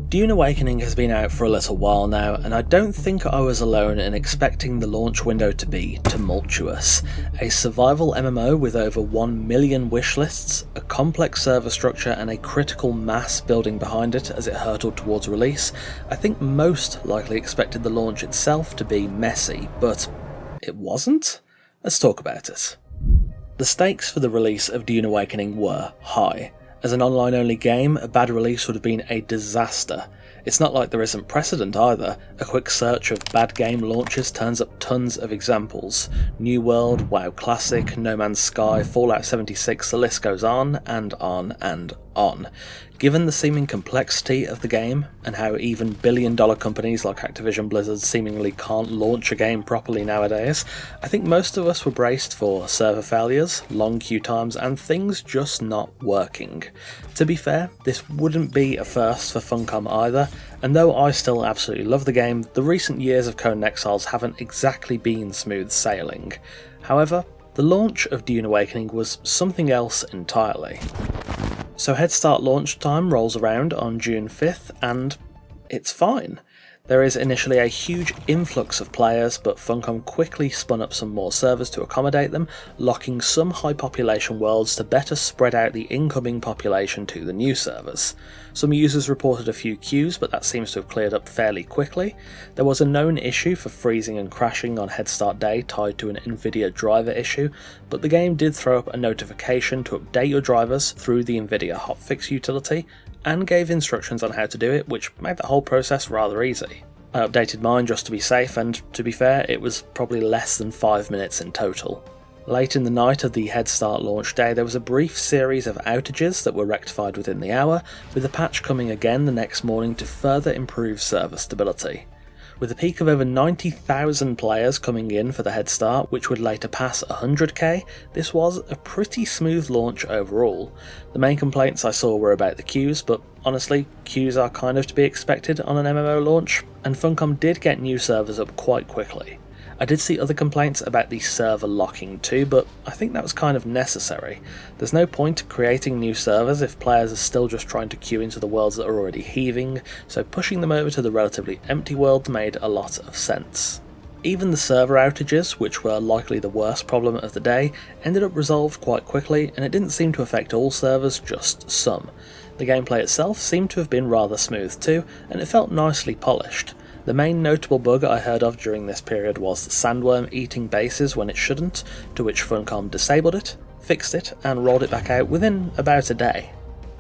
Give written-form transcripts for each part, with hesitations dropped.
Dune Awakening has been out for a little while now, and I don't think I was alone in expecting the launch window to be tumultuous. A survival MMO with over 1 million wishlists, a complex server structure and a critical mass building behind it as it hurtled towards release. I think most likely expected the launch itself to be messy, but it wasn't? Let's talk about it. The stakes for the release of Dune Awakening were high. As an online-only game, a bad release would have been a disaster. It's not like there isn't precedent either. A quick search of bad game launches turns up tons of examples. New World, WoW Classic, No Man's Sky, Fallout 76, the list goes on and on and on. Given the seeming complexity of the game, and how even billion-dollar companies like Activision Blizzard seemingly can't launch a game properly nowadays, I think most of us were braced for server failures, long queue times, and things just not working. To be fair, this wouldn't be a first for Funcom either, and though I still absolutely love the game, the recent years of Conan Exiles haven't exactly been smooth sailing. However, the launch of Dune Awakening was something else entirely. So Head Start launch time rolls around on June 5th, and it's fine. There is initially a huge influx of players, but Funcom quickly spun up some more servers to accommodate them, locking some high population worlds to better spread out the incoming population to the new servers. Some users reported a few queues, but that seems to have cleared up fairly quickly. There was a known issue for freezing and crashing on Head Start day tied to an Nvidia driver issue, but the game did throw up a notification to update your drivers through the Nvidia hotfix utility, and gave instructions on how to do it, which made the whole process rather easy. I updated mine just to be safe, and to be fair, it was probably less than 5 minutes in total. Late in the night of the Head Start launch day, there was a brief series of outages that were rectified within the hour, with a patch coming again the next morning to further improve server stability. With a peak of over 90,000 players coming in for the Head Start, which would later pass 100k, this was a pretty smooth launch overall. The main complaints I saw were about the queues, but honestly, queues are kind of to be expected on an MMO launch, and Funcom did get new servers up quite quickly. I did see other complaints about the server locking too, but I think that was kind of necessary. There's no point creating new servers if players are still just trying to queue into the worlds that are already heaving, so pushing them over to the relatively empty world made a lot of sense. Even the server outages, which were likely the worst problem of the day, ended up resolved quite quickly, and it didn't seem to affect all servers, just some. The gameplay itself seemed to have been rather smooth too, and it felt nicely polished. The main notable bug I heard of during this period was the sandworm eating bases when it shouldn't, to which Funcom disabled it, fixed it, and rolled it back out within about a day.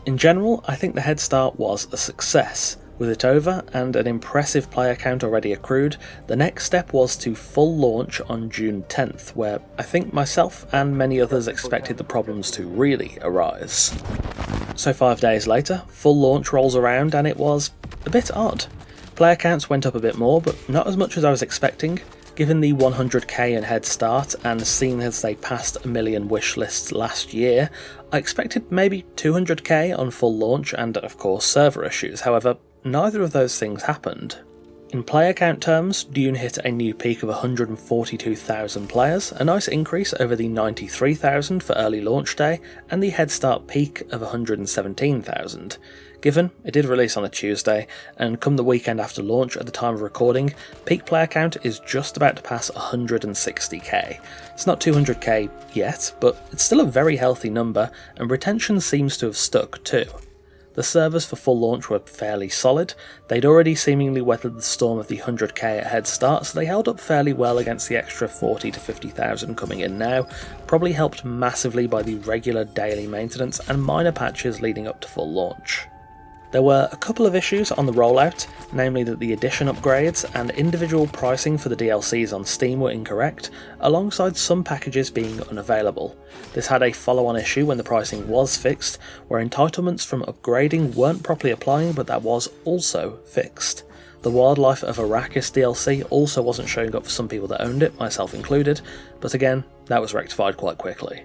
In general, I think the Head Start was a success. With it over and an impressive player count already accrued, the next step was to full launch on June 10th, where I think myself and many others expected the problems to really arise. So 5 days later, full launch rolls around and it was a bit odd. Player counts went up a bit more, but not as much as I was expecting. Given the 100k in Head Start, and seeing as they passed 1 million wish lists last year, I expected maybe 200k on full launch and of course server issues. However, neither of those things happened. In player count terms, Dune hit a new peak of 142,000 players, a nice increase over the 93,000 for early launch day, and the Head Start peak of 117,000. Given it did release on a Tuesday, and come the weekend after launch at the time of recording, peak player count is just about to pass 160k. It's not 200k yet, but it's still a very healthy number, and retention seems to have stuck too. The servers for full launch were fairly solid. They'd already seemingly weathered the storm of the 100k at Head Start, so they held up fairly well against the extra 40 to 50,000 coming in now, probably helped massively by the regular daily maintenance and minor patches leading up to full launch. There were a couple of issues on the rollout, namely that the edition upgrades and individual pricing for the DLCs on Steam were incorrect, alongside some packages being unavailable. This had a follow-on issue when the pricing was fixed, where entitlements from upgrading weren't properly applying, but that was also fixed. The Wildlife of Arrakis DLC also wasn't showing up for some people that owned it, myself included, but again, that was rectified quite quickly.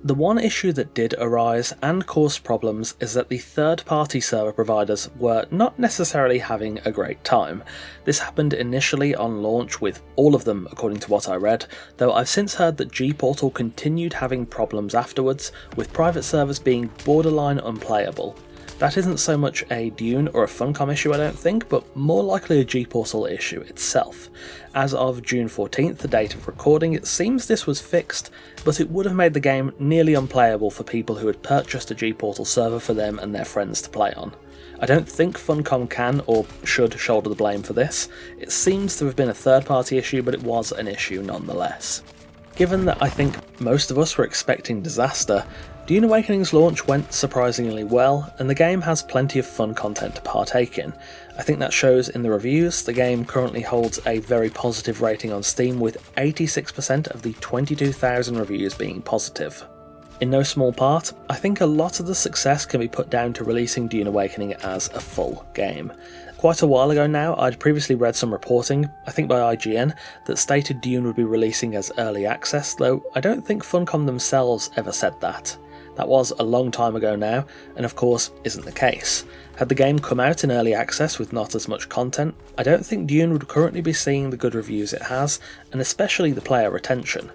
The one issue that did arise and cause problems is that the third-party server providers were not necessarily having a great time. This happened initially on launch with all of them according to what I read, though I've since heard that G-Portal continued having problems afterwards, with private servers being borderline unplayable. That isn't so much a Dune or a Funcom issue I don't think, but more likely a G-Portal issue itself. As of June 14th, the date of recording, it seems this was fixed, but it would have made the game nearly unplayable for people who had purchased a G-Portal server for them and their friends to play on. I don't think Funcom can or should shoulder the blame for this. It seems to have been a third-party issue, but it was an issue nonetheless. Given that I think most of us were expecting disaster, Dune Awakening's launch went surprisingly well, and the game has plenty of fun content to partake in. I think that shows in the reviews. The game currently holds a very positive rating on Steam, with 86% of the 22,000 reviews being positive. In no small part, I think a lot of the success can be put down to releasing Dune Awakening as a full game. Quite a while ago now, I'd previously read some reporting, I think by IGN, that stated Dune would be releasing as early access, though I don't think Funcom themselves ever said that. That was a long time ago now, and of course isn't the case. Had the game come out in early access with not as much content, I don't think Dune would currently be seeing the good reviews it has, and especially the player retention.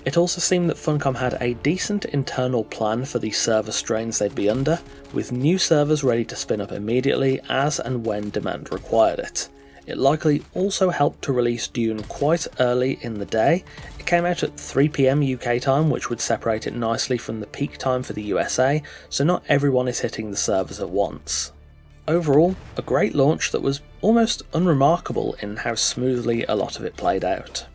It also seemed that Funcom had a decent internal plan for the server strains they'd be under, with new servers ready to spin up immediately as and when demand required it. It likely also helped to release Dune quite early in the day. It came out at 3 PM UK time, which would separate it nicely from the peak time for the USA, so not everyone is hitting the servers at once. Overall, a great launch that was almost unremarkable in how smoothly a lot of it played out.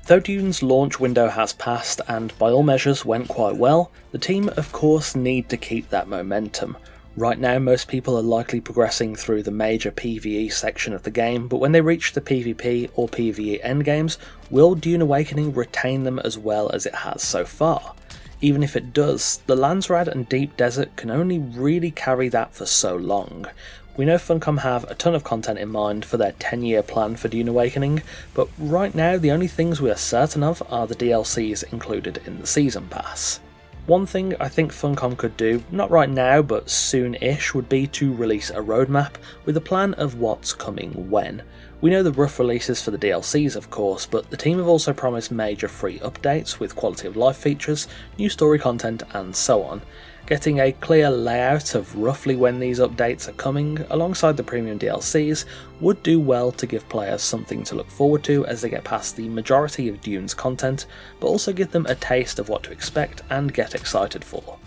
Though Dune's launch window has passed and by all measures went quite well, the team of course need to keep that momentum. Right now most people are likely progressing through the major PvE section of the game, but when they reach the PvP or PvE endgames, will Dune Awakening retain them as well as it has so far? Even if it does, the Landsrad and Deep Desert can only really carry that for so long. We know Funcom have a ton of content in mind for their 10-year plan for Dune Awakening, but right now the only things we are certain of are the DLCs included in the Season Pass. One thing I think Funcom could do, not right now but soon-ish, would be to release a roadmap with a plan of what's coming when. We know the rough releases for the DLCs of course, but the team have also promised major free updates with quality of life features, new story content and so on. Getting a clear layout of roughly when these updates are coming, alongside the premium DLCs, would do well to give players something to look forward to as they get past the majority of Dune's content, but also give them a taste of what to expect and get excited for.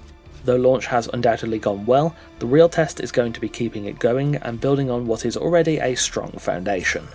Though launch has undoubtedly gone well, the real test is going to be keeping it going and building on what is already a strong foundation.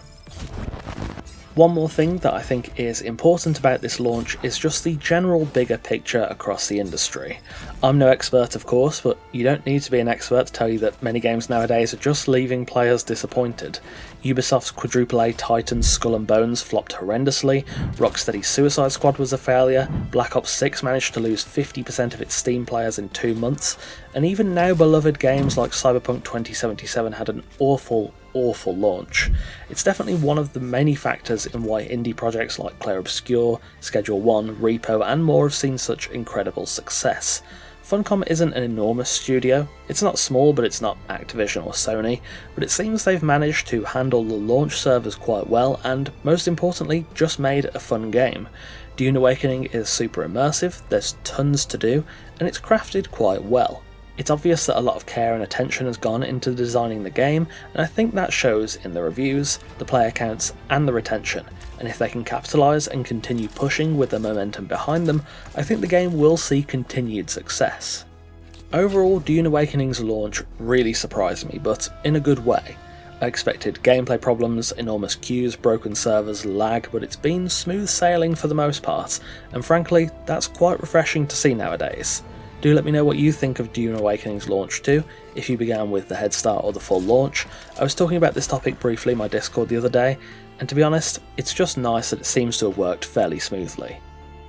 One more thing that I think is important about this launch is just the general bigger picture across the industry. I'm no expert of course, but you don't need to be an expert to tell you that many games nowadays are just leaving players disappointed. Ubisoft's quadruple-A Titan's Skull and Bones flopped horrendously, Rocksteady's Suicide Squad was a failure, Black Ops 6 managed to lose 50% of its Steam players in 2 months, and even now beloved games like Cyberpunk 2077 had an awful launch. It's definitely one of the many factors in why indie projects like Clair Obscur, Schedule 1, Repo and more have seen such incredible success. Funcom isn't an enormous studio, it's not small but it's not Activision or Sony, but it seems they've managed to handle the launch servers quite well and, most importantly, just made a fun game. Dune Awakening is super immersive, there's tons to do, and it's crafted quite well. It's obvious that a lot of care and attention has gone into designing the game, and I think that shows in the reviews, the player counts, and the retention, and if they can capitalise and continue pushing with the momentum behind them, I think the game will see continued success. Overall, Dune Awakening's launch really surprised me, but in a good way. I expected gameplay problems, enormous queues, broken servers, lag, but it's been smooth sailing for the most part, and frankly, that's quite refreshing to see nowadays. Do let me know what you think of Dune Awakening's launch too, if you began with the head start or the full launch. I was talking about this topic briefly in my Discord the other day, and to be honest, it's just nice that it seems to have worked fairly smoothly.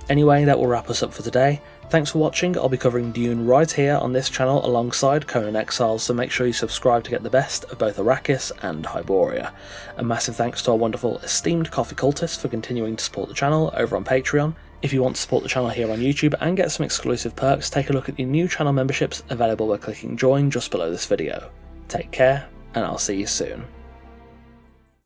Anyway, that will wrap us up for today. Thanks for watching. I'll be covering Dune right here on this channel alongside Conan Exiles, so make sure you subscribe to get the best of both Arrakis and Hyboria. A massive thanks to our wonderful esteemed coffee cultists for continuing to support the channel over on Patreon. If you want to support the channel here on YouTube and get some exclusive perks, take a look at the new channel memberships available by clicking join just below this video. Take care, and I'll see you soon.